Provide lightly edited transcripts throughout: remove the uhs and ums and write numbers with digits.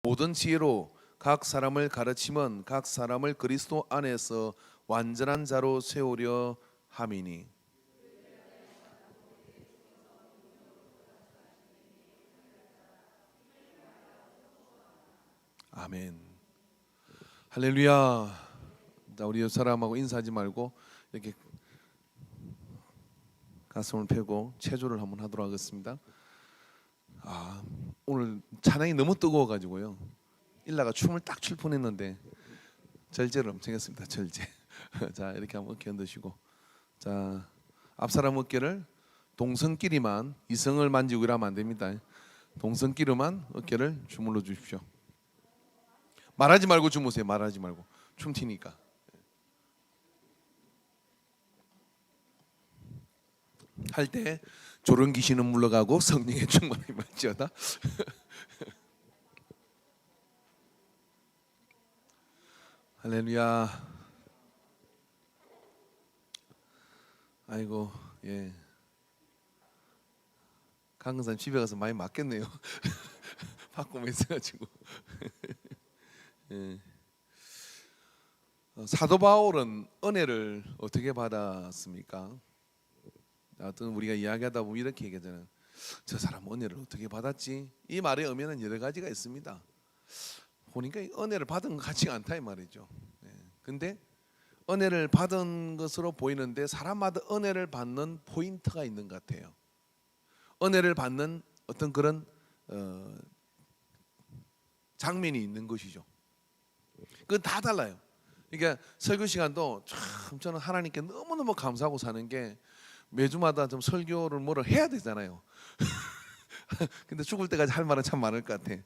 모든 지혜로 각 사람을 가르치면 각 사람을 그리스도 안에서 완전한 자로 세우려 함이니. 아멘. 할렐루야. 자, 우리 옆 사람하고 인사하지 말고 이렇게 가슴을 펴고 체조를 한번 하도록 하겠습니다. 오늘 찬양이 너무 뜨거워가지고요. 일라가 춤을 딱 출 뻔했는데 절제를 엄청 했습니다. 절제. 자, 이렇게 한번 어깨 흔드시고, 자, 앞사람 어깨를 동성끼리만, 이성을 만지고 이러면 안 됩니다. 동성끼리만 어깨를 주물러 주십시오. 말하지 말고 주무세요. 말하지 말고. 춤 튀니까. 할 때 조른 귀신은 물러가고 성령의 충만이 말지어다. 할렐루야. 아이고, 예. 강근사님 집에 가서 많이 맞겠네요. 바꾸면 있어가지고. 예. 사도 바울은 은혜를 어떻게 받았습니까? 어떤 우리가 이야기하다 보면 이렇게 얘기하잖아요. 저 사람 은혜를 어떻게 받았지? 이 말의 의미는 여러 가지가 있습니다. 보니까 은혜를 받은 것 같지가 않다 이 말이죠. 근데 은혜를 받은 것으로 보이는데 사람마다 은혜를 받는 포인트가 있는 것 같아요. 은혜를 받는 어떤 그런 장면이 있는 것이죠. 그건 다 달라요. 그러니까 설교 시간도 참 저는 하나님께 너무너무 감사하고 사는 게 매주마다 좀 설교를 뭐를 해야 되잖아요. 근데 죽을 때까지 할 말은 참 많을 것 같아.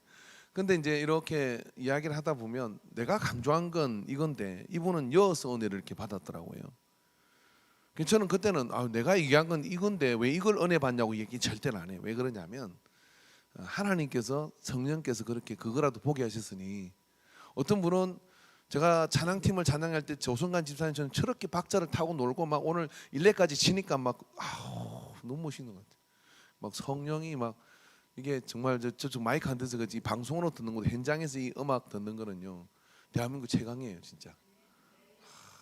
근데 이제 이렇게 이야기를 하다 보면 내가 강조한 건 이건데 이분은 여어서 은혜를 이렇게 받았더라고요. 저는 그때는 내가 얘기한 건 이건데 왜 이걸 은혜 받냐고 얘기 절대는 안 해요. 왜 그러냐면 하나님께서 성령께서 그렇게 그거라도 보게 하셨으니. 어떤 분은 제가 찬양팀을 찬양할 때 조성관 집사님처럼 저렇게 박자를 타고 놀고 막 오늘 일레까지 치니까 막 너무 멋있는 것 같아요. 막 성령이 막 이게 정말 저쪽 마이크 안 돼서 그렇지 방송으로 듣는 것도 현장에서 이 음악 듣는 거는요 대한민국 최강이에요 진짜.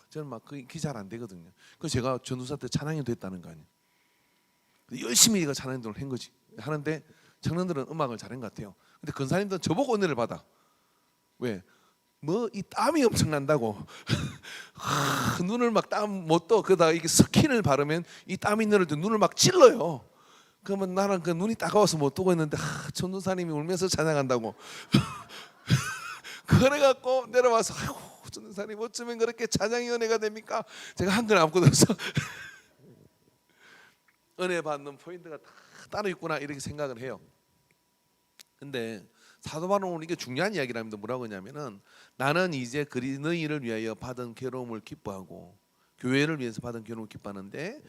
저는 막 그게 잘 안 되거든요. 그래서 제가 전도사 때 찬양이 됐다는 거 아니에요. 열심히 제가 찬양들을 한 거지. 하는데 청년들은 음악을 잘한 것 같아요. 근데 근사님들은 저보고 은혜를 받아. 왜? 뭐 이 땀이 엄청 난다고. 눈을 막 땀 못 떠. 그러다가 이게 스킨을 바르면 이 땀이 늘을 때 눈을 막 찔러요. 그러면 나는 그 눈이 따가워서 못 뜨고 있는데 전도사님이 울면서 찬양한다고. 그래갖고 내려와서 아이고 전도사님 어쩌면 그렇게 찬양이 은혜가 됩니까? 제가 한글 안 꽂아서 은혜 받는 포인트가 다 따로 있구나 이렇게 생각을 해요. 근데 사도 바울은 이게 중요한 이야기랍니다. 뭐라고 하냐면은 나는 이제 너희를 위하여 받은 괴로움을 기뻐하고 교회를 위해서 받은 괴로움을 기뻐하는데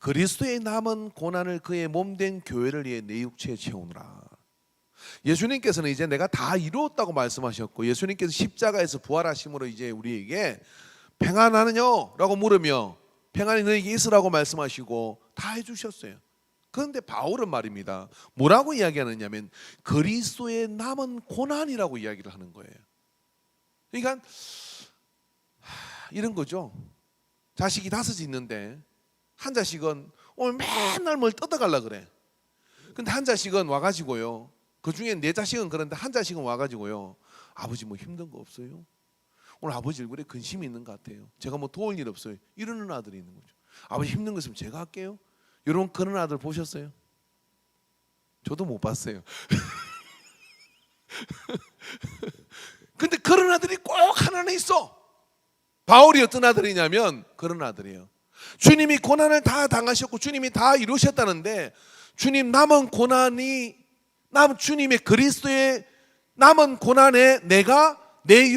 그리스도의 남은 고난을 그의 몸된 교회를 위해 내 육체에 채우느라. 예수님께서는 이제 내가 다 이루었다고 말씀하셨고 예수님께서 십자가에서 부활하심으로 이제 우리에게 평안하느냐라고 물으며 평안이 너에게 있으라고 말씀하시고 다 해주셨어요. 그런데 바울은 말입니다. 뭐라고 이야기하느냐면 그리스도의 남은 고난이라고 이야기를 하는 거예요. 그러니까 이런 거죠. 자식이 5이 있는데 한 자식은 오늘 맨날 뭘 뜯어가려고 그래. 근데 한 자식은 와가지고요. 그 중에 4자식은 그런데 한 자식은 와가지고요. 아버지 뭐 힘든 거 없어요? 오늘 아버지 얼굴에 근심이 있는 것 같아요. 제가 뭐 도울 일 없어요. 이러는 아들이 있는 거죠. 아버지 힘든 거 있으면 제가 할게요. 여러분 그런 아들 보셨어요? 저도 못 봤어요. 근데 그런 아들이 꼭 하나는 있어. 바울이 어떤 아들이냐면 그런 아들이에요. 주님이 고난을 다 당하셨고 주님이 다 이루셨다는데 주님 남은 고난이 주님의 그리스도의 남은 고난에 내가 내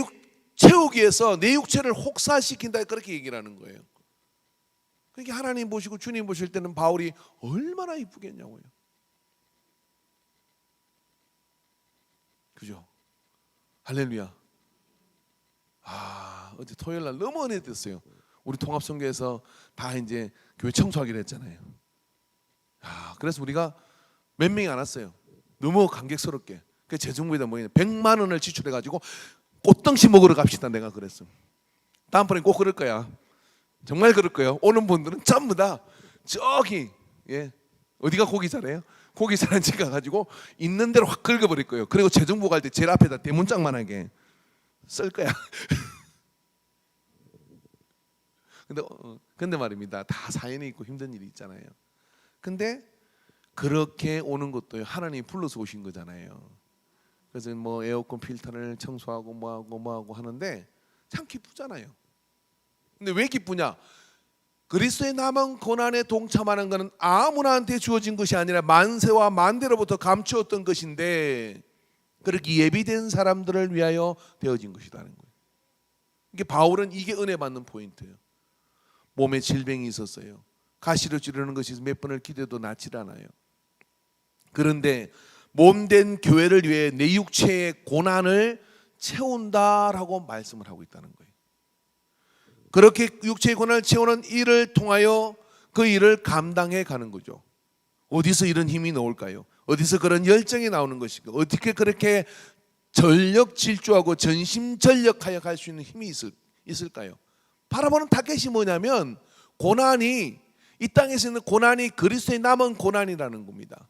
채우기 위해서 내 육체를 혹사시킨다 그렇게 얘기를 하는 거예요. 그러니까 하나님 보시고 주님 보실 때는 바울이 얼마나 이쁘겠냐고요. 그죠? 할렐루야. 어제 토요일 날 너무 은혜 됐어요. 우리 통합선교에서 다 이제 교회 청소하기로 했잖아요. 그래서 우리가 몇 명이 안 왔어요. 너무 감격스럽게. 그 재정부에다 뭐 100만 원을 지출해 가지고 꽃등심 먹으러 갑시다. 내가 그랬어. 다음번에 꼭 그럴 거야. 정말 그럴 거예요. 오는 분들은 전부 다 저기 어디가 고기 잘해요? 고기 잘하는 집 가가지고 있는 대로 확 긁어버릴 거예요. 그리고 재정부 갈 때 제일 앞에다 대문짝만하게 쓸 거야. 근데 말입니다. 다 사연이 있고 힘든 일이 있잖아요. 근데 그렇게 오는 것도 하나님이 불러서 오신 거잖아요. 그래서 뭐 에어컨 필터를 청소하고 뭐하고 하는데 참 기쁘잖아요. 근데 왜 기쁘냐? 그리스도의 남은 고난에 동참하는 것은 아무나한테 주어진 것이 아니라 만세와 만대로부터 감추었던 것인데 그렇게 예비된 사람들을 위하여 되어진 것이라는 거예요. 이게 바울은 이게 은혜 받는 포인트예요. 몸에 질병이 있었어요. 가시로 찌르는 것이 몇 번을 기대도 낫질 않아요. 그런데 몸된 교회를 위해 내 육체의 고난을 채운다라고 말씀을 하고 있다는 거예요. 그렇게 육체의 고난을 채우는 일을 통하여 그 일을 감당해 가는 거죠. 어디서 이런 힘이 나올까요? 어디서 그런 열정이 나오는 것일까? 어떻게 그렇게 전력 질주하고 전심전력하여 갈 수 있는 힘이 있을까요? 바라보는 타겟이 뭐냐면 고난이 이 땅에서 있는 고난이 그리스도의 남은 고난이라는 겁니다.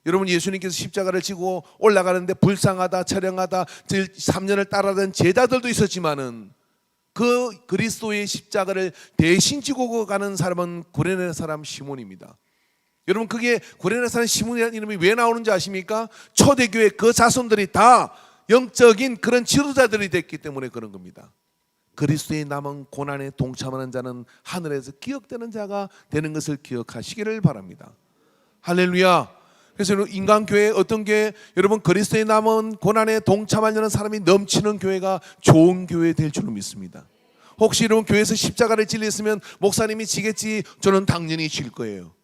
여러분 예수님께서 십자가를 지고 올라가는데 불쌍하다 처량하다 3년을 따라다닌 제자들도 있었지만은 그 그리스도의 십자가를 대신 지고 가는 사람은 구레네 사람 시몬입니다. 여러분 그게 구레네 사람 시몬이라는 이름이 왜 나오는지 아십니까? 초대교회 그 자손들이 다 영적인 그런 지도자들이 됐기 때문에 그런 겁니다. 그리스도의 남은 고난에 동참하는 자는 하늘에서 기억되는 자가 되는 것을 기억하시기를 바랍니다. 할렐루야. 그래서 인간교회 어떤 교회 여러분 그리스도의 남은 고난에 동참하려는 사람이 넘치는 교회가 좋은 교회 될 줄로 믿습니다. 혹시 여러분 교회에서 십자가를 질렸으면 목사님이 지겠지 저는 당연히 질 거예요.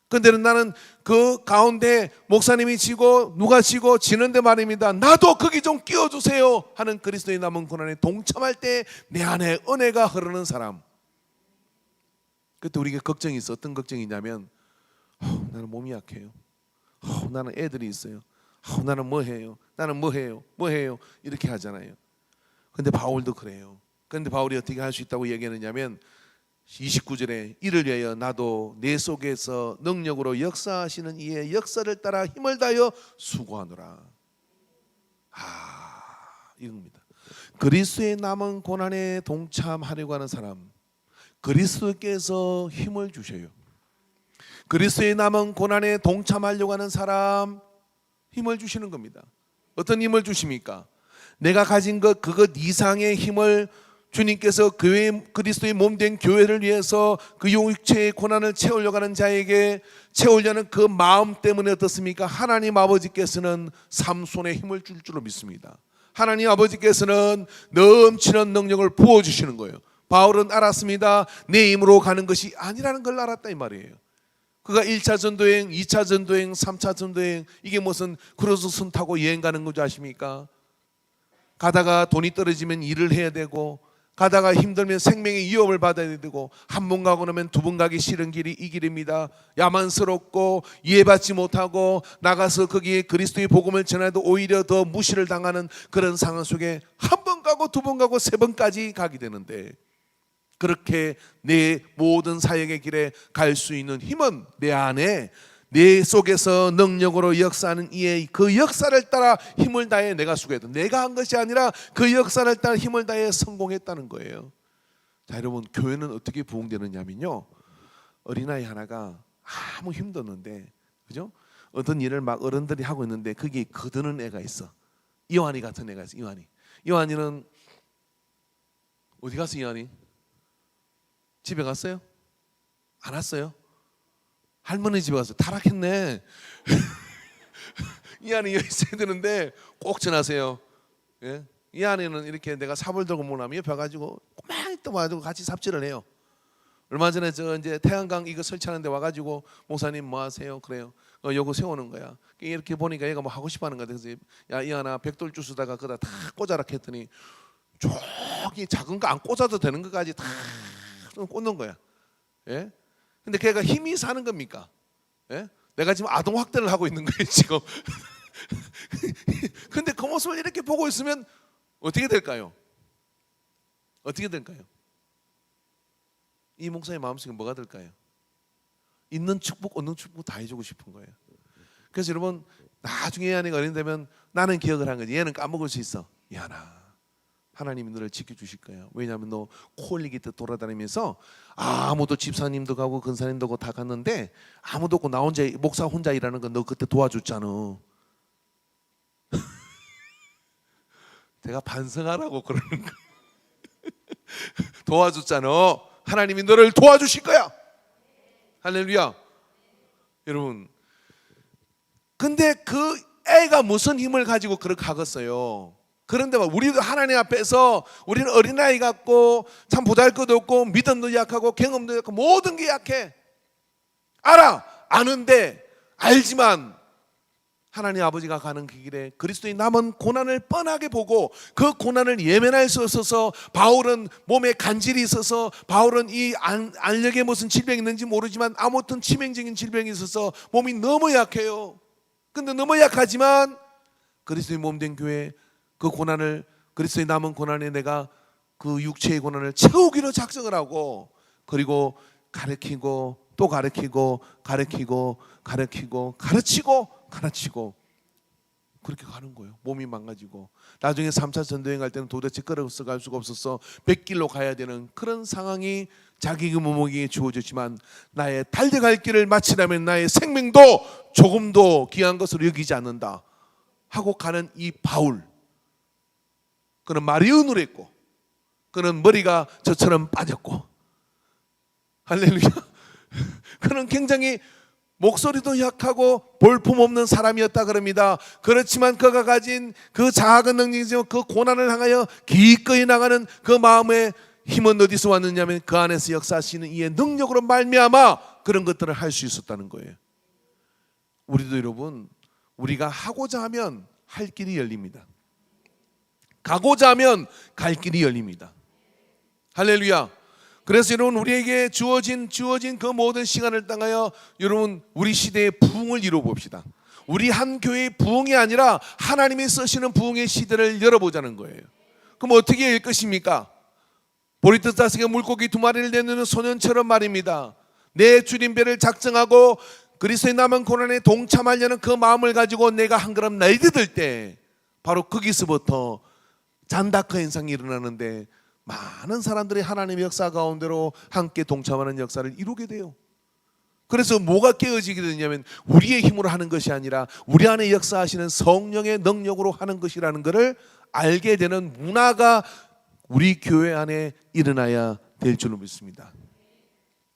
근데 나는 그 가운데 목사님이 지고 누가 지고 지는데 말입니다. 나도 거기 좀 끼워주세요 하는 그리스도의 남은 고난에 동참할 때 내 안에 은혜가 흐르는 사람. 그때 우리가 걱정이 있어. 어떤 걱정이냐면 나는 몸이 약해요. 나는 애들이 있어요. 나는 뭐 해요? 나는 뭐 해요? 이렇게 하잖아요. 근데 바울도 그래요. 근데 바울이 어떻게 할 수 있다고 얘기하느냐면 29절에 이를 위하여 나도 내 속에서 능력으로 역사하시는 이의 역사를 따라 힘을 다하여 수고하노라. 이겁니다. 그리스도의 남은 고난에 동참하려고 하는 사람, 그리스도께서 힘을 주셔요. 그리스도의 남은 고난에 동참하려고 하는 사람 힘을 주시는 겁니다. 어떤 힘을 주십니까? 내가 가진 것 그것 이상의 힘을 주님께서 교회 그리스도의 몸된 교회를 위해서 그 육체의 고난을 채우려고 하는 자에게 채우려는 그 마음 때문에 어떻습니까? 하나님 아버지께서는 삼손의 힘을 줄 줄로 믿습니다. 하나님 아버지께서는 넘치는 능력을 부어주시는 거예요. 바울은 알았습니다. 내 힘으로 가는 것이 아니라는 걸 알았다 이 말이에요. 그가 1차 전도여행, 2차 전도여행, 3차 전도여행 이게 무슨 크루즈선 타고 여행 가는 거지 아십니까? 가다가 돈이 떨어지면 일을 해야 되고 가다가 힘들면 생명의 위협을 받아야 되고 한 번 가고 나면 두 번 가기 싫은 길이 이 길입니다. 야만스럽고 이해받지 못하고 나가서 거기에 그리스도의 복음을 전해도 오히려 더 무시를 당하는 그런 상황 속에 한 번 가고 두 번 가고 세 번까지 가게 되는데 그렇게 내 모든 사역의 길에 갈 수 있는 힘은 내 안에 내 속에서 능력으로 역사하는 이의 그 역사를 따라 힘을 다해 내가 수고해도 내가 한 것이 아니라 그 역사를 따라 힘을 다해 성공했다는 거예요. 자 여러분 교회는 어떻게 부흥되느냐면요 어린아이 하나가 아무 힘도 없는데 그죠? 어떤 일을 막 어른들이 하고 있는데 거기에 거드는 애가 있어. 이완이 같은 애가 있어. 이완이는 어디 갔어? 이완이 집에 갔어요? 안 왔어요? 할머니 집에 가서 타락했네. 이 안에 있어야 되는데 꼭 전하세요. 예? 이 안에는 이렇게 내가 삽을 들고 모나면 옆에 가지고 꼬만 있다 와가지고 같이 삽질을 해요. 얼마 전에 저 이제 태양광 이거 설치하는데 와가지고 목사님 뭐 하세요? 그래요. 요거 세우는 거야. 이렇게 보니까 얘가 뭐 하고 싶어하는 거야. 그래서 야 이하나 벽돌 주스다가 그다 다 꽂아라 했더니 저기 작은 거 안 꽂아도 되는 것까지 다 꽂는 거야. 예? 근데 걔가 힘이 사는 겁니까? 예? 내가 지금 아동 학대를 하고 있는 거예요 지금. 근데 그 모습을 이렇게 보고 있으면 어떻게 될까요? 어떻게 될까요? 이 목사의 마음속에 뭐가 될까요? 있는 축복, 없는 축복 다 해주고 싶은 거예요. 그래서 여러분, 나중에 아내가 어린 되면 나는 기억을 한 거지, 얘는 까먹을 수 있어. 야나, 하나님이 너를 지켜주실 거야. 왜냐하면 너 코 흘리기 때 돌아다니면서 아무도, 집사님도 가고 근사님도 가고 다 갔는데 아무도 없고 나 혼자, 목사 혼자 일하는 거 너 그때 도와줬잖아. 내가 반성하라고 그러는 거야. 도와줬잖아. 하나님이 너를 도와주실 거야. 할렐루야. 여러분, 근데 그 애가 무슨 힘을 가지고 그렇게 하겠어요? 그런데 우리도 하나님 앞에서 우리는 어린아이 같고 참 보잘것도 없고 믿음도 약하고 경험도 약하고 모든 게 약해. 아는데, 알지만 하나님 아버지가 가는 그 길에 그리스도의 남은 고난을 뻔하게 보고 그 고난을 예면할 수 없어서, 바울은 몸에 간질이 있어서, 바울은 이 알력에 무슨 질병이 있는지 모르지만 아무튼 치명적인 질병이 있어서 몸이 너무 약해요. 근데 너무 약하지만 그리스도의 몸된 교회, 그 고난을, 그리스도의 남은 고난에 내가 그 육체의 고난을 채우기로 작정을 하고, 그리고 가르치고 또 가르치고 가르치고 가르치고 가르치고 그렇게 가는 거예요. 몸이 망가지고 나중에 3차 전도여행 갈 때는 도대체 걸어서 갈 수가 없어서 100길로 가야 되는 그런 상황이 자기 몸무게에 주어졌지만, 나의 달려갈 길을 마치려면 나의 생명도 조금도 귀한 것으로 여기지 않는다 하고 가는 이 바울, 그는 말이 은울했고 그는 머리가 저처럼 빠졌고, 할렐루야. 그는 굉장히 목소리도 약하고 볼품없는 사람이었다 그럽니다. 그렇지만 그가 가진 그 작은 능력이죠. 그 고난을 향하여 기꺼이 나가는 그 마음의 힘은 어디서 왔느냐면 그 안에서 역사하시는 이의 능력으로 말미암아 그런 것들을 할 수 있었다는 거예요. 우리도 여러분, 우리가 하고자 하면 할 길이 열립니다. 가고자 하면 갈 길이 열립니다. 할렐루야. 그래서 여러분, 우리에게 주어진 그 모든 시간을 당하여 여러분, 우리 시대의 부흥을 이루어 봅시다. 우리 한 교회의 부흥이 아니라 하나님이 쓰시는 부흥의 시대를 열어보자는 거예요. 그럼 어떻게 열 것입니까? 보리떡 다섯개 물고기 2마리를 내놓는 소년처럼 말입니다. 내 줄임배를 작정하고 그리스도의 남은 고난에 동참하려는 그 마음을 가지고 내가 한 걸음 내디딜 때, 바로 거기서부터 잔다크 현상이 일어나는데 많은 사람들이 하나님의 역사 가운데로 함께 동참하는 역사를 이루게 돼요. 그래서 뭐가 깨어지게 되냐면 우리의 힘으로 하는 것이 아니라 우리 안에 역사하시는 성령의 능력으로 하는 것이라는 것을 알게 되는 문화가 우리 교회 안에 일어나야 될 줄로 믿습니다.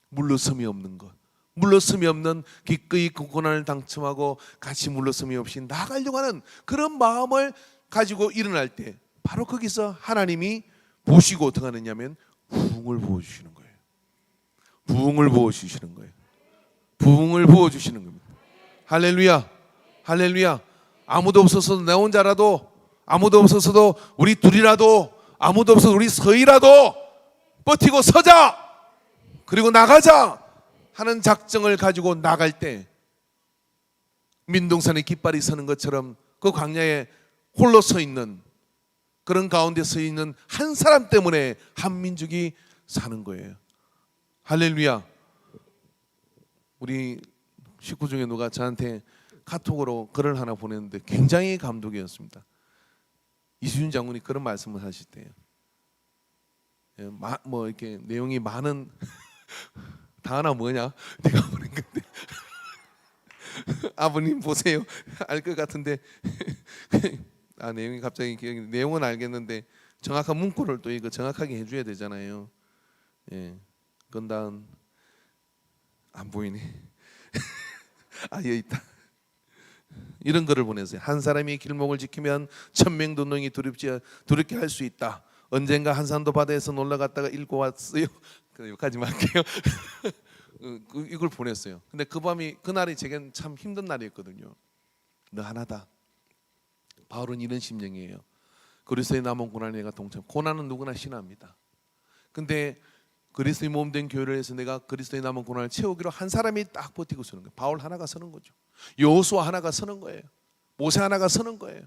물러섬이 없는 것, 물러섬이 없는, 기꺼이 그 고난을 당첨하고 같이 물러섬이 없이 나가려고 하는 그런 마음을 가지고 일어날 때, 바로 거기서 하나님이 보시고 어떻게 하느냐면 부흥을 부어주시는 거예요. 부흥을 부어주시는 거예요. 부흥을 부어주시는 겁니다. 할렐루야, 할렐루야. 아무도 없어서도, 내 혼자라도, 아무도 없어서도, 우리 둘이라도, 아무도 없어서 우리 서희라도 버티고 서자, 그리고 나가자 하는 작정을 가지고 나갈 때, 민둥산에 깃발이 서는 것처럼 그 광야에 홀로 서 있는, 그런 가운데 서 있는 한 사람 때문에 한 민족이 사는 거예요. 할렐루야. 우리 식구 중에 누가 저한테 카톡으로 글을 하나 보냈는데 굉장히 감동이었습니다. 이수준 장군이 그런 말씀을 하실 때요, 뭐 이렇게 내용이 많은 다 하나 뭐냐 내가 보낸 건데 아버님 보세요, 알 것 같은데 내용이 갑자기 기억이, 내용은 알겠는데 정확한 문구를 또 이거 정확하게 해줘야 되잖아요. 예, 건단 안 보이네. 여기 있다. 이런 글을 보냈어요. 한 사람이 길목을 지키면 천명도농이 두렵게 할 수 있다. 언젠가 한산도 바다에서 놀러 갔다가 읽고 왔어요. 여기까지 할게요. 이걸 보냈어요. 근데 그날이 제겐 참 힘든 날이었거든요. 너 하나다. 바울은 이런 심정이에요. 그리스도의 남은 고난에 내가 동참. 고난은 누구나 신합니다. 근데 그리스도의 몸된 교회를 해서 내가 그리스도의 남은 고난을 채우기로 한 사람이 딱 버티고 서는 거예요. 바울 하나가 서는 거죠. 여호수아 하나가 서는 거예요. 모세 하나가 서는 거예요.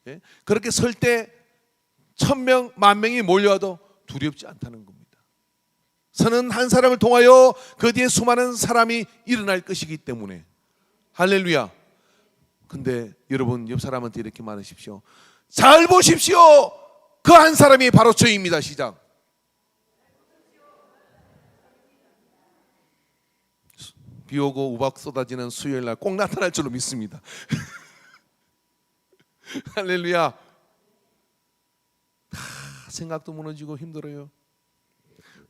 예? 그렇게 설 때 1000명, 10,000명이 몰려와도 두렵지 않다는 겁니다. 서는 한 사람을 통하여 그 뒤에 수많은 사람이 일어날 것이기 때문에. 할렐루야. 근데 여러분 옆 사람한테 이렇게 말하십시오. 잘 보십시오. 그 한 사람이 바로 저입니다. 시작. 비 오고 우박 쏟아지는 수요일 날 꼭 나타날 줄로 믿습니다. 할렐루야. 생각도 무너지고 힘들어요.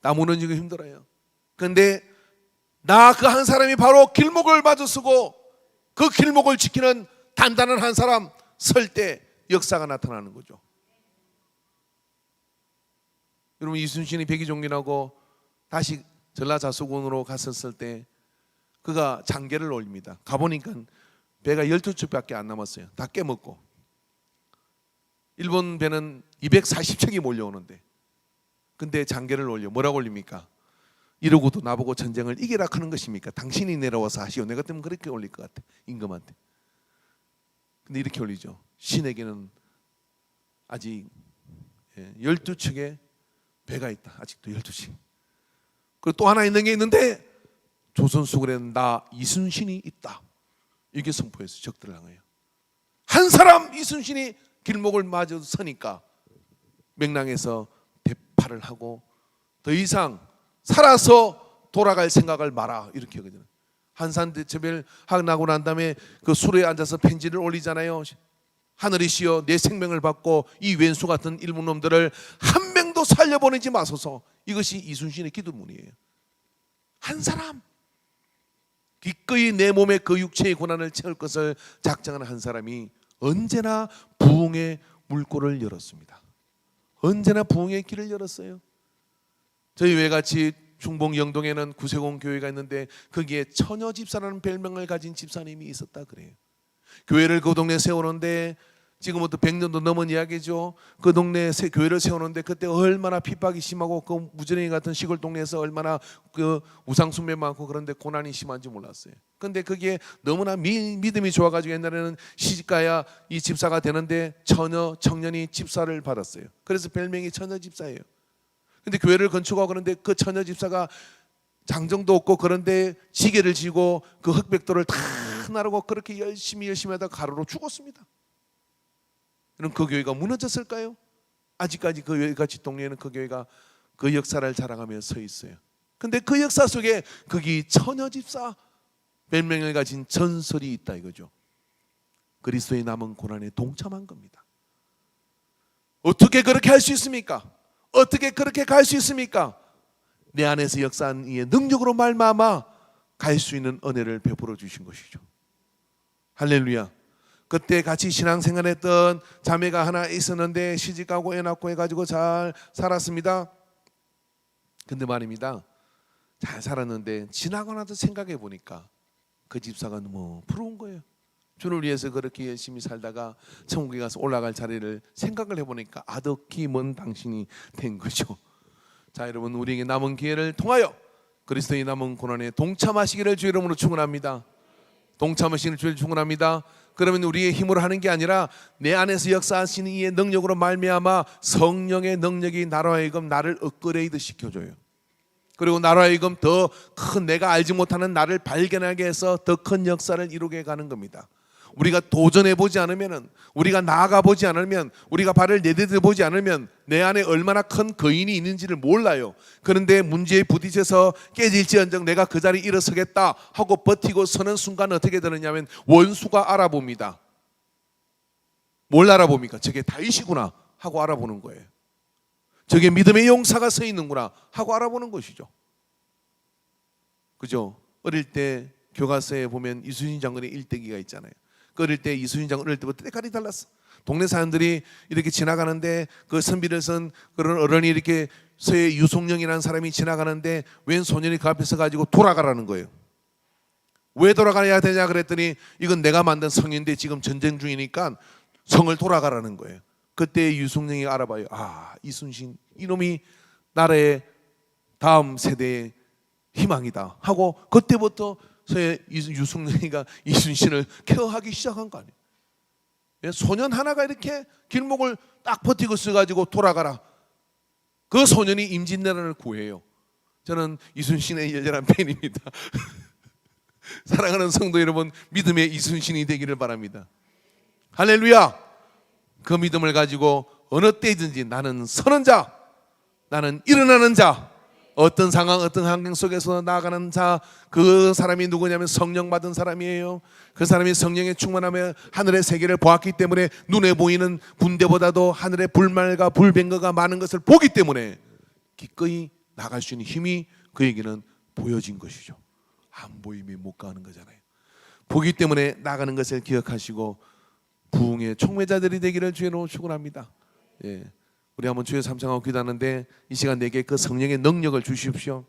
나 무너지고 힘들어요. 그런데 나 그 한 사람이 바로 길목을 마주쓰고 그 길목을 지키는 단단한 한 사람 설 때 역사가 나타나는 거죠. 여러분 이순신이 백의종군하고 다시 전라자수군으로 갔었을 때 그가 장계를 올립니다. 가보니까 배가 12척밖에 안 남았어요. 다 깨먹고. 일본 배는 240척이 몰려오는데 근데 장계를 올려 뭐라고 올립니까? 이러고도 나보고 전쟁을 이기라 하는 것입니까? 당신이 내려와서 하시오. 내가 때문에 그렇게 올릴 것 같아. 임금한테. 근데 이렇게 올리죠. 신에게는 아직 12척의 배가 있다. 아직도 12척. 그리고 또 하나 있는 게 있는데 조선수군에는 나 이순신이 있다. 이게 선포해서 적들을 향하여 한 사람 이순신이 길목을 마저 서니까 명랑에서 대파를 하고 더 이상 살아서 돌아갈 생각을 마라 이렇게 하거든요. 한산대첩을 하고 난 다음에 그 수로에 앉아서 편지를 올리잖아요. 하늘이시여 내 생명을 받고 이 왼수 같은 일본 놈들을 한 명도 살려보내지 마소서. 이것이 이순신의 기도문이에요. 한 사람 기꺼이 내 몸의 그 육체의 고난을 채울 것을 작정하는 한 사람이 언제나 부흥의 물꼬를 열었습니다. 언제나 부흥의 길을 열었어요. 저희 외같이 충북 영동에는 구세공 교회가 있는데 거기에 처녀집사라는 별명을 가진 집사님이 있었다 그래요. 교회를 그 동네에 세우는데 지금부터 100년도 넘은 이야기죠. 그 동네에 교회를 세우는데 그때 얼마나 핍박이 심하고 그 무전이 같은 시골 동네에서 얼마나 그 우상숭배 많고 그런데 고난이 심한지 몰랐어요. 근데 그게 너무나 믿음이 좋아가지고 옛날에는 시집가야 이 집사가 되는데 처녀 청년이 집사를 받았어요. 그래서 별명이 처녀집사예요. 근데 교회를 건축하고 그런데 그 처녀집사가 장정도 없고 그런데 지게를 지고 그 흑백도를 다 나르고 그렇게 열심히 하다가 가로로 죽었습니다. 그럼 그 교회가 무너졌을까요? 아직까지 그 외갓집 동네에는 그 교회가 그 역사를 자랑하며 서 있어요. 근데 그 역사 속에 거기 처녀집사 별명을 가진 전설이 있다 이거죠. 그리스도의 남은 고난에 동참한 겁니다. 어떻게 그렇게 할 수 있습니까? 어떻게 그렇게 갈 수 있습니까? 내 안에서 역사한 이의 능력으로 말미암아 갈 수 있는 은혜를 베풀어 주신 것이죠. 할렐루야. 그때 같이 신앙생활했던 자매가 하나 있었는데 시집가고 애 낳고 해가지고 잘 살았습니다. 근데 말입니다, 잘 살았는데 지나고 나서 생각해 보니까 그 집사가 너무 부러운 거예요. 주를 위해서 그렇게 열심히 살다가 천국에 가서 올라갈 자리를 생각을 해보니까 아득히 먼 당신이 된 거죠. 자, 여러분, 우리에게 남은 기회를 통하여 그리스도의 남은 고난에 동참하시기를 주 이름으로 축원합니다. 동참하시기를 주를 축원합니다. 그러면 우리의 힘으로 하는 게 아니라 내 안에서 역사하시는 이의 능력으로 말미암아 성령의 능력이 나로 하여금 나를 업그레이드 시켜줘요. 그리고 나로 하여금 더 큰 내가 알지 못하는 나를 발견하게 해서 더 큰 역사를 이루게 가는 겁니다. 우리가 도전해 보지 않으면, 우리가 나아가 보지 않으면, 우리가 발을 내디뎌 보지 않으면 내 안에 얼마나 큰 거인이 있는지를 몰라요. 그런데 문제에 부딪혀서 깨질지언정 내가 그 자리에 일어서겠다 하고 버티고 서는 순간 어떻게 되느냐면 원수가 알아봅니다. 뭘 알아봅니까? 저게 다윗이구나 하고 알아보는 거예요. 저게 믿음의 용사가 서 있는구나 하고 알아보는 것이죠. 그죠? 어릴 때 교과서에 보면 이순신 장군의 일대기가 있잖아요. 그 어릴 때 이순신 장군 어릴 때부터 때깔이 달랐어. 동네 사람들이 이렇게 지나가는데 그 선비를 쓴 그런 어른이 이렇게 서해 유송령이라는 사람이 지나가는데 웬 소년이 그 앞에 서가지고 돌아가라는 거예요. 왜 돌아가야 되냐 그랬더니 이건 내가 만든 성인데 지금 전쟁 중이니까 성을 돌아가라는 거예요. 그때 유송령이 알아봐요. 아, 이순신 이놈이 나라의 다음 세대의 희망이다 하고 그때부터 서해 유송령이가 이순신을 케어하기 시작한 거 아니에요. 소년 하나가 이렇게 길목을 딱 버티고 써가지고 돌아가라. 그 소년이 임진왜란을 구해요. 저는 이순신의 열렬한 팬입니다. 사랑하는 성도 여러분, 믿음의 이순신이 되기를 바랍니다. 할렐루야. 그 믿음을 가지고 어느 때든지 나는 서는 자, 나는 일어나는 자, 어떤 상황, 어떤 환경 속에서 나아가는 자, 그 사람이 누구냐면 성령 받은 사람이에요. 그 사람이 성령에 충만하며 하늘의 세계를 보았기 때문에 눈에 보이는 군대보다도 하늘의 불말과 불병거가 많은 것을 보기 때문에 기꺼이 나갈 수 있는 힘이 그에게는 보여진 것이죠. 안 보이면 못 가는 거잖아요. 보기 때문에 나가는 것을 기억하시고 부흥의 총매자들이 되기를 주의 이름으로 축원합니다. 예. 우리 한번 주여 삼창하고 기도하는데 이 시간 내게 그 성령의 능력을 주십시오.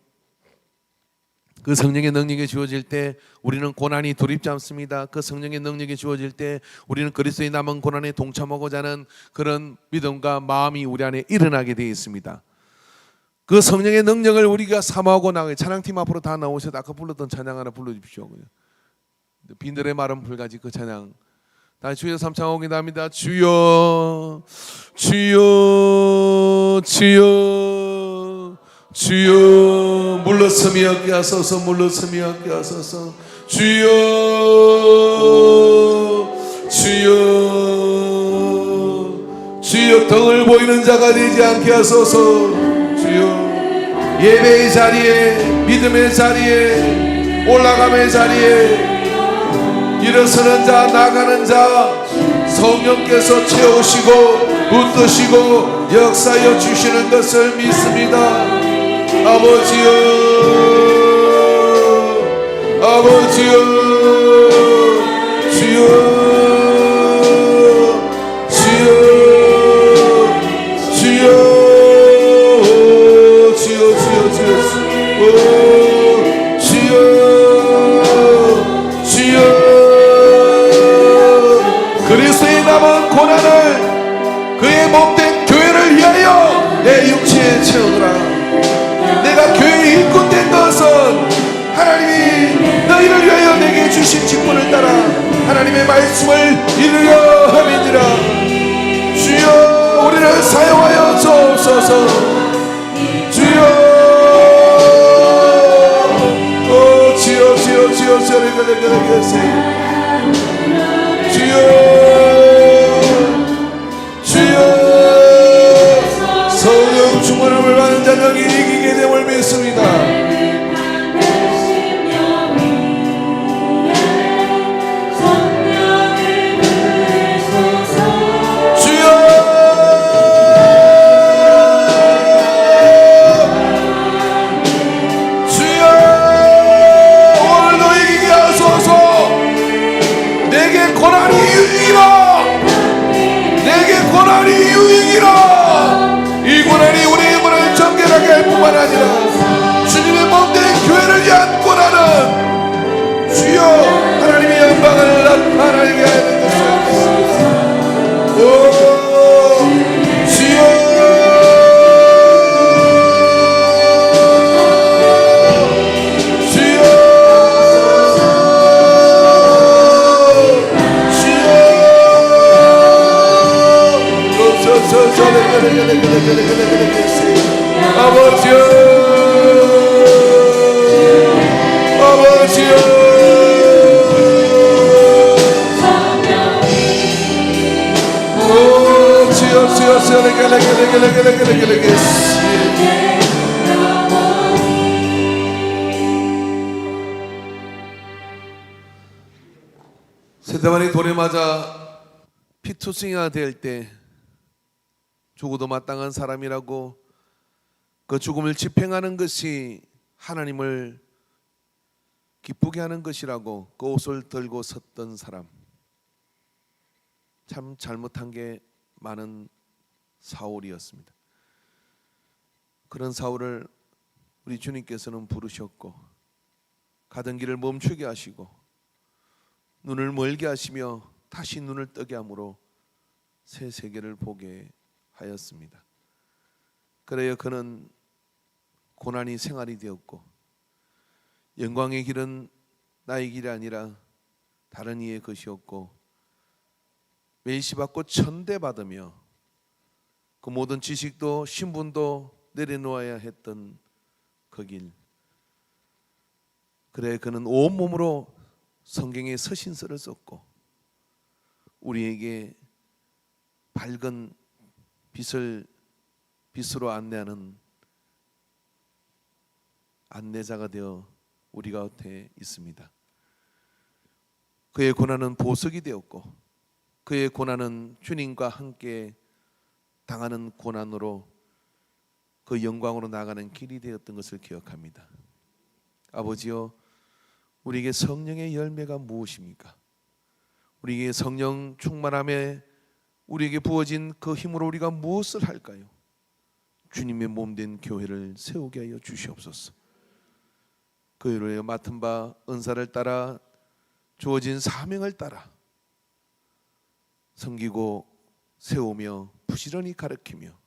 그 성령의 능력이 주어질 때 우리는 고난이 두렵지 않습니다. 그 성령의 능력이 주어질 때 우리는 그리스도의 남은 고난에 동참하고자 하는 그런 믿음과 마음이 우리 안에 일어나게 되어 있습니다. 그 성령의 능력을 우리가 사모하고 나가요. 찬양팀 앞으로 다 나오셔서 아까 불렀던 찬양 하나 불러주십시오. 빈들의 마른 불같이 그 찬양 다시 주여 삼창하고 기도합니다. 주여 주여 주여 주여 물러섬이 없게 하소서 물러섬이 없게 하소서 주여 주여 주여 등을 보이는 자가 되지 않게 하소서 주여 예배의 자리에 믿음의 자리에 올라감의 자리에 일어서는 자 나가는 자 성령께서 채우시고 붙드시고 역사하여 주시는 것을 믿습니다. 아버지여 아버지여 주여 주여 주여 주여 주여 주여 주여 그리스도의 남은 고난을 그의 몸된 교회를 위하여 내 육체에 채우라. 내가 교회의 일꾼 된 것은 하나님이 너희를 위하여 내게 주신 직분을 따라 하나님의 말씀을 이루려 함이니라. 주여 우리를 사용하여 주옵소서. 주여 주여 주여 주여 주여 주여 주여 성령 충만함을 받은 자들이 이기게 됨을 믿습니다. 주여 주여 오늘도 이기게 하소서. 내게 고난이 유익이라. 내게 고난이 유익이라. 이 고난이 우리의 문을 정결하게 할 뿐만 아니라 주님의 몸된 교회를 위한 고난은 주여 하나님의 영광을 나타나게 하는 것을 오 주여 아버지여 아버지여 오 주여 주여 주여 세대만이 돌에 맞아 피투성이가 될 때 죽어도 마땅한 사람이라고 그 죽음을 집행하는 것이 하나님을 기쁘게 하는 것이라고 그 옷을 들고 섰던 사람, 참 잘못한 게 많은 사울이었습니다. 그런 사울을 우리 주님께서는 부르셨고 가던 길을 멈추게 하시고 눈을 멀게 하시며 다시 눈을 뜨게 함으로 새 세계를 보게 하였습니다. 그래야 그는 고난이 생활이 되었고 영광의 길은 나의 길이 아니라 다른 이의 것이었고 메시받고 천대받으며 그 모든 지식도 신분도 내려놓아야 했던 그 길. 그래 그는 온몸으로 성경의 서신서를 썼고 우리에게 밝은 빛으로 안내하는 안내자가 되어 우리 곁에 있습니다. 그의 고난은 보석이 되었고 그의 고난은 주님과 함께 당하는 고난으로 그 영광으로 나가는 길이 되었던 것을 기억합니다. 아버지여, 우리에게 성령의 열매가 무엇입니까? 우리에게 성령 충만함에 우리에게 부어진 그 힘으로 우리가 무엇을 할까요? 주님의 몸된 교회를 세우게 하여 주시옵소서. 교회로 맡은 바 은사를 따라 주어진 사명을 따라 섬기고 세우며 부지런히 가르치며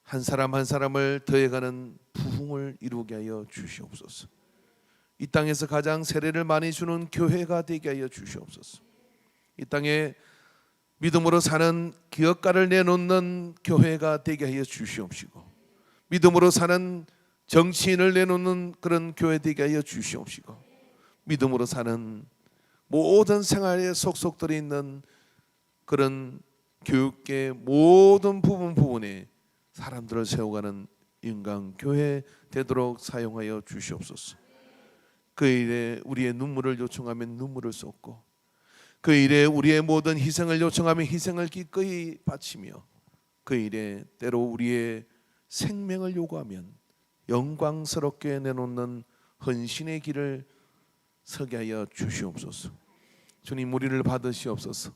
한 사람 한 사람을 더해가는 부흥을 이루게 하여 주시옵소서. 이 땅에서 가장 세례를 많이 주는 교회가 되게 하여 주시옵소서. 이 땅에 믿음으로 사는 기업가를 내놓는 교회가 되게 하여 주시옵시고 믿음으로 사는 정치인을 내놓는 그런 교회 되게 하여 주시옵시고 믿음으로 사는 모든 생활에 속속들이 있는 그런 교육계 모든 부분에 사람들을 세워가는 인간교회 되도록 사용하여 주시옵소서. 그 일에 우리의 눈물을 요청하면 눈물을 쏟고 그 일에 우리의 모든 희생을 요청하면 희생을 기꺼이 바치며 그 일에 때로 우리의 생명을 요구하면 영광스럽게 내놓는 헌신의 길을 서게 하여 주시옵소서. 주님, 우리를 받으시옵소서.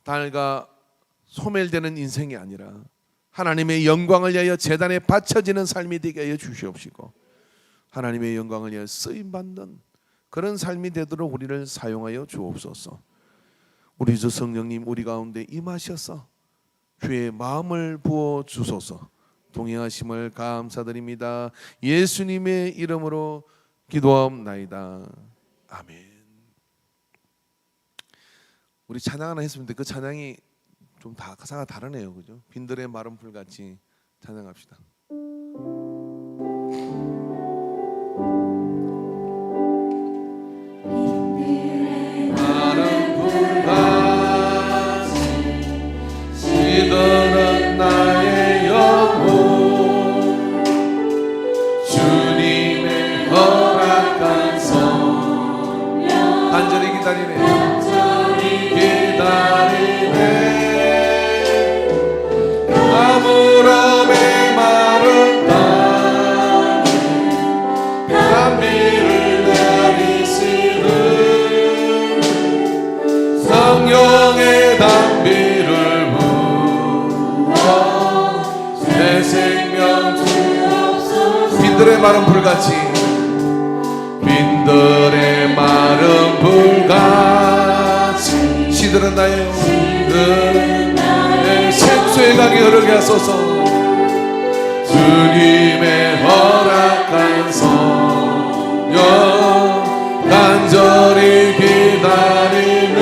달과 소멸되는 인생이 아니라 하나님의 영광을 위하여 제단에 바쳐지는 삶이 되게 하여 주시옵시고 하나님의 영광을 위하여 쓰임받는 그런 삶이 되도록 우리를 사용하여 주옵소서. 우리 주 성령님 우리 가운데 임하셔서 주의 마음을 부어 주소서. 동행하심을 감사드립니다. 예수님의 이름으로 기도하옵나이다. 아멘. 우리 찬양 하나 했습니다. 그 찬양이 좀 다 가사가 다르네요, 그죠? 빈들의 마른 풀같이 찬양합시다. 마른 풀같이 시들은 나의 영혼 주님의 허락한 성령 간절히 기다리네. 아무렴의 마른 땅에 단비를 내리시는 성령의 단비를 부어 새 생명 주옵소서. 빈들의 마른 불같이 빈들의 마른 불같이 시들은 나의 영혼들 생수의 강이 흐르게 하소서. 주님의 허락한 성령 간절히 기다리네.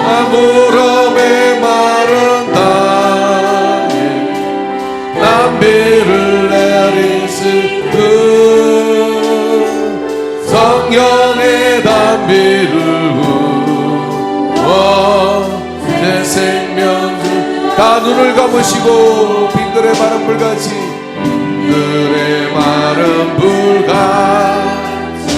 아무렴의 마른 땅에 단비를 내리시는 성령의 단비를 부어 내 생명 주 다 눈을 감으시고 빈들의 마른 불같이 빈들의 마른 불같이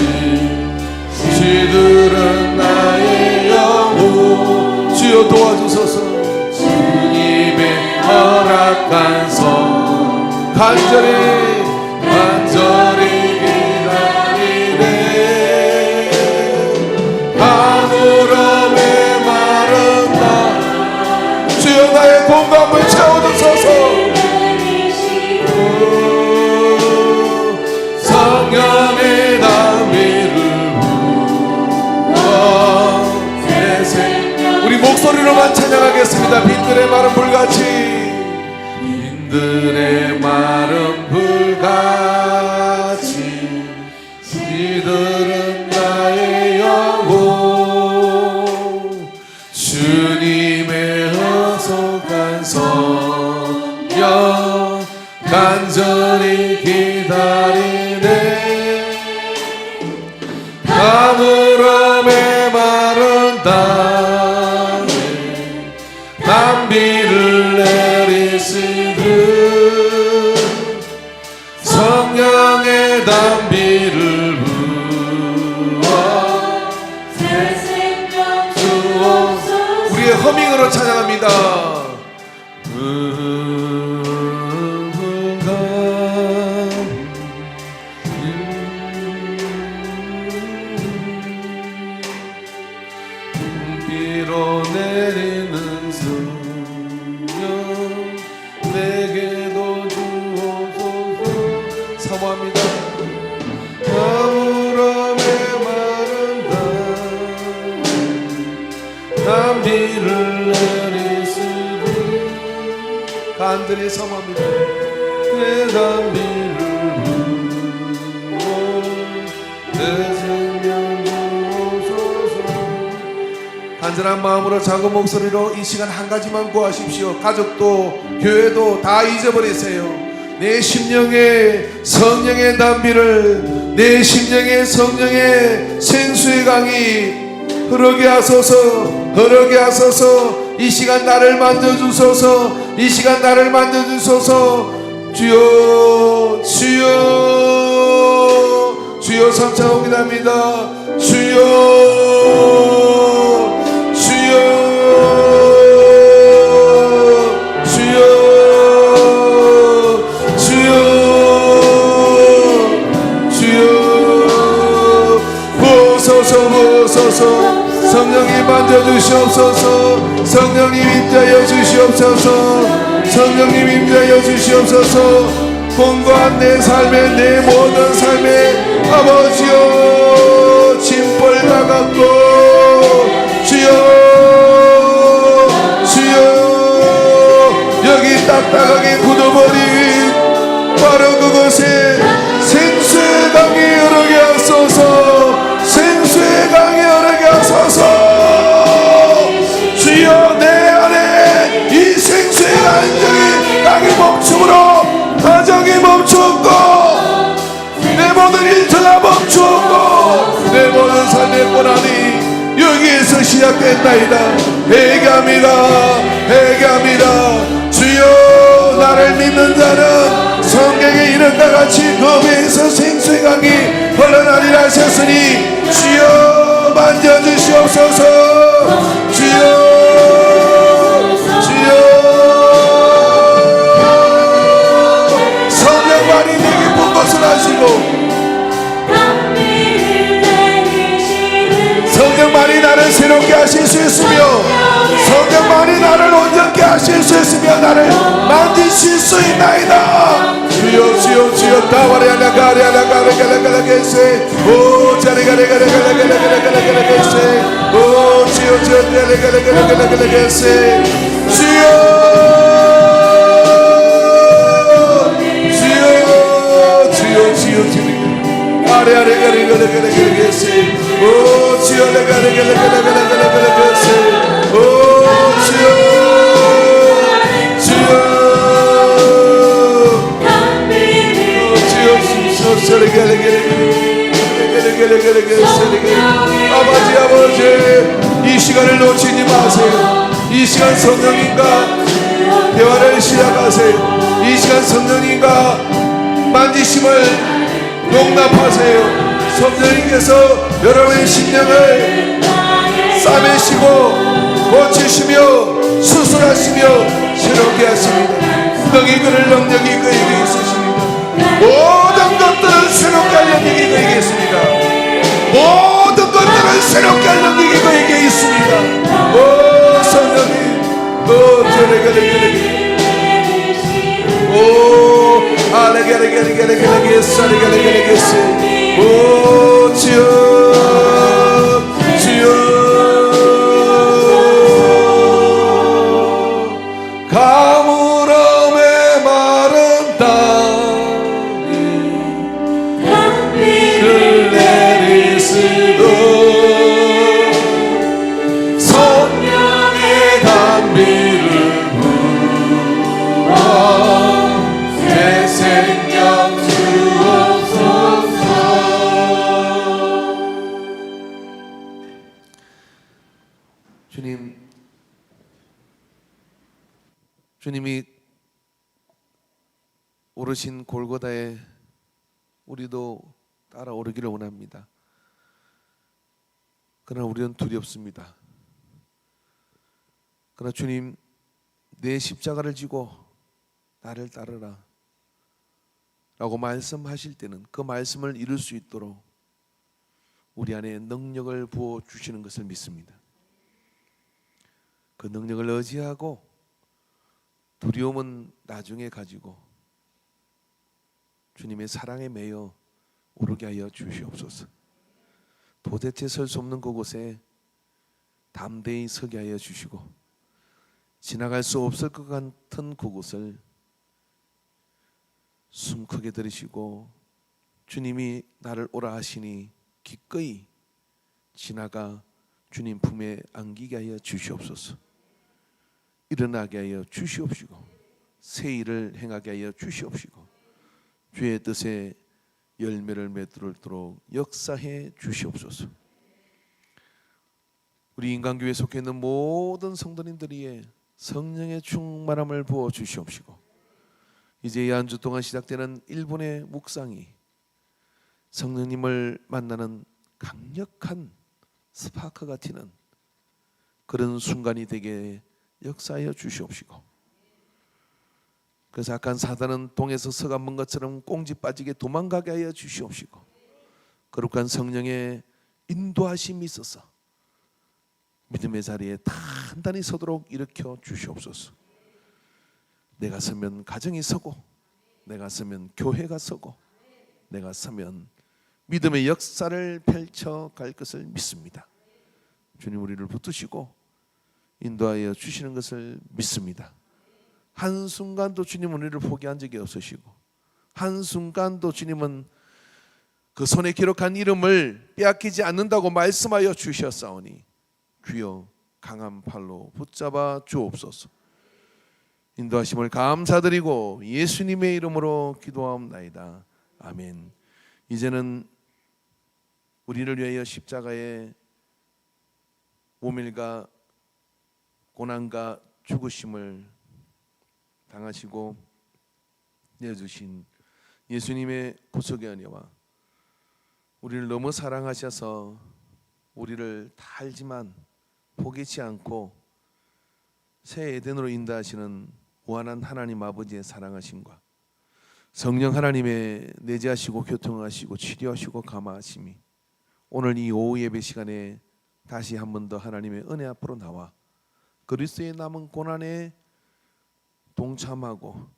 시들은 나의 영혼 주여 도와주소서. 주님의 허락한 성 간절히 기다리네. 아무렴의 마른 땅 주여 나의 공감을 채워주소서. 성령의 단비를 부어 우리 목소리로만 찬양하겠습니다. 빈들의 마른 불같이 빈들의 마른 불같이 시들은 나의 영혼 간절히 기다리네. 가물어 메마른 땅에 단비를 내리시듯 성령의 단비를 부어 새 생명 주옵소서. 우리의 허밍으로 찬양합니다. 비로 내리는 성령 내게도 주옵소서. 사모합니다. 가물어 메마른 땅 단비를 내리시듯 간절히 사모합니다. 내 단비를 부어 내 생명 주옵소서. 간절한 마음으로 작은 목소리로 이 시간 한 가지만 구하십시오. 가족도 교회도 다 잊어버리세요. 내 심령에 성령의 단비를, 내 심령에 성령의 생수의 강이 흐르게 하소서. 흐르게 하소서. 이 시간 나를 만져주소서. 이 시간 나를 만져주소서. 주여 주여 주여 삼창옵니다입니다. 주여 성령님 만져주시옵소서. 성령님 임재하여 주시옵소서. 성령님 임재하여 주시옵소서. 공고한 내 삶에, 내 모든 삶에 아버지여 짐벌 나갔고 주여 주여 여기 딱딱하게 굳어버린 바로 그곳에 생수의 강이 흐르게 하소서. 생수의 강이 흐르게 하소서. 주여 내 안에 이 생수의 강이 멈춤으로 가정이 멈추었고 내 모든 일터가 멈추었고 내 모든 삶의 고난이 여기에서 시작된다이다. 회개합니다. 회개합니다. 주여 나를 믿는 자는 성경에 이른 같이 그 배에서 생수의 강이 흘러나리라 하셨으니 주여 만져주시옵소서. 주여 주여 성령만이 내게 본 것을 아시고 성령만이 나를 새롭게 하실 수 있으며 성령만이 나를 온전케 하실 수 있으며 나를 만지실 수 있나이다. 주여 주여 주여 다와레아나 가레아나 가레가레가레게세 오 자레가레가레가레가레가레가레게세 오 주여 주여 자레가레가레가레가레게세 주여 주여 주여 주여 주여 아레아레가레가레가레게세 오 주여 레가레가레가레가레가레게세 오 주여 아버지 아버지 이 시간을 놓치지 마세요. 이 시간 성령님과 대화를 시작하세요. 이 시간 성령님과 만지심을 용납하세요. 성령님께서 여러분의 심령을 싸매시고 고치시며 수술하시며 새롭게 하십니다. 능히 그를 능력이 그에게 있으십니다. 모든 것들을 새롭게 할 능력이 그에게 있습니다. 모든 것들을 새롭게 할 능력이 그에게 있습니다. 오 성령님 오 저레가레가레게 오 아레가레가레가레가레게스 오 주여 주여 가물어 메마른 땅에 단비를 내리시고 성령의 단비를 부어 새 주님이 오르신 골고다에 우리도 따라 오르기를 원합니다. 그러나 우리는 두렵습니다. 그러나 주님, 내 십자가를 지고 나를 따르라 라고 말씀하실 때는 그 말씀을 이룰 수 있도록 우리 안에 능력을 부어 주시는 것을 믿습니다. 그 능력을 의지하고 두려움은 나중에 가지고 주님의 사랑에 매여 오르게 하여 주시옵소서. 도대체 설 수 없는 그곳에 담대히 서게 하여 주시고 지나갈 수 없을 것 같은 그곳을 숨 크게 들이쉬고 주님이 나를 오라 하시니 기꺼이 지나가 주님 품에 안기게 하여 주시옵소서. 일어나게 하여 주시옵시고 새 일을 행하게 하여 주시옵시고 주의 뜻에 열매를 맺도록 역사해 주시옵소서. 우리 인간교회에 속해 있는 모든 성도님들이 성령의 충만함을 부어 주시옵시고 이제 한 주 동안 시작되는 1분의 묵상이 성령님을 만나는 강력한 스파크가 튀는 그런 순간이 되게 역사하여 주시옵시고 그래서 악한 사단은 동에서 서간문 것처럼 꽁지 빠지게 도망가게 하여 주시옵시고 거룩한 성령의 인도하심이 있어서 믿음의 자리에 단단히 서도록 일으켜 주시옵소서. 내가 서면 가정이 서고 내가 서면 교회가 서고 내가 서면 믿음의 역사를 펼쳐갈 것을 믿습니다. 주님 우리를 붙드시고 인도하여 주시는 것을 믿습니다. 한순간도 주님은 우리를 포기한 적이 없으시고 한순간도 주님은 그 손에 기록한 이름을 빼앗기지 않는다고 말씀하여 주셨사오니 주여 강한 팔로 붙잡아 주옵소서. 인도하심을 감사드리고 예수님의 이름으로 기도하옵나이다. 아멘. 이제는 우리를 위하여 십자가에 모밀과 고난과 죽으심을 당하시고 내어주신 예수님의 구속의 은혜와 우리를 너무 사랑하셔서 우리를 다 알지만 포기치 않고 새 에덴으로 인도하시는 무한한 하나님 아버지의 사랑하심과 성령 하나님의 내재하시고 교통하시고 치료하시고 감화하심이 오늘 이 오후 예배 시간에 다시 한 번 더 하나님의 은혜 앞으로 나와 그리스도의 남은 고난에 동참하고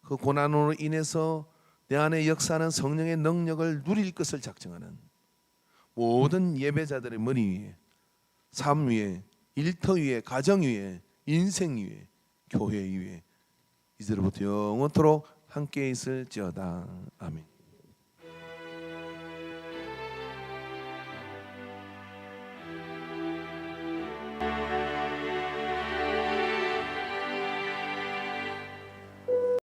그 고난으로 인해서 내 안에 역사하는 성령의 능력을 누릴 것을 작정하는 모든 예배자들의 머리 위에 삶 위에 일터 위에 가정 위에 인생 위에 교회 위에 이제로부터 영원토록 함께 있을지어다. 아멘.